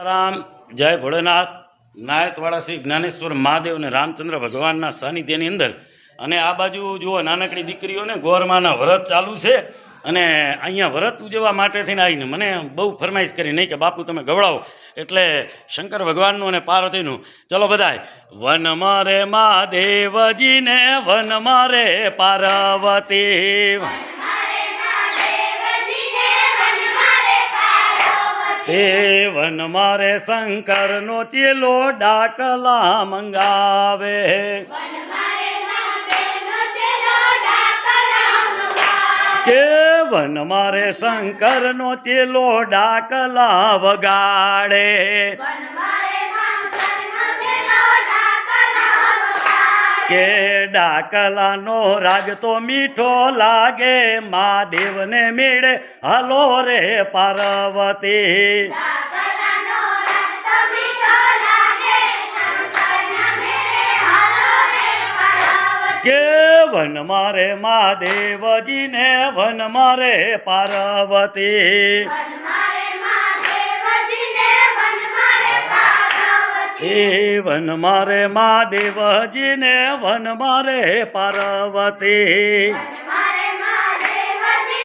રામ જય ભોળેનાથ નાયતવાળા શ્રી જ્ઞાનેશ્વર મહાદેવ અને રામચંદ્ર ભગવાનના સાનિધ્યની અંદર અને આ બાજુ જુઓ નાનકડી દીકરીઓને ગોરમાના વ્રત ચાલુ છે અને અહીંયા વ્રત ઉજવવા માટે થઈને આવીને મને બહુ ફરમાઈશ કરી નહીં કે બાપુ તમે ગવડાવો એટલે શંકર ભગવાનનું અને પાર્વતીનું ચલો બધાય વન મારે મહાદેવજીને વન મારે પાર્વતી તે વન મારે શંકરનો ચેલો ડાકલા મંગાવે કે વન મારે શંકરનો ચેલો ડાકલા વગાડે કે ડાકલાનો રાગ તો મીઠો લાગે મહાદેવને મેળે હાલો રે પાર્વતી કે વન મારે મહાદેવજીને વન મારે પાર્વતી એ વન મારે મહાદેવજીને વન મારે પાર્વતી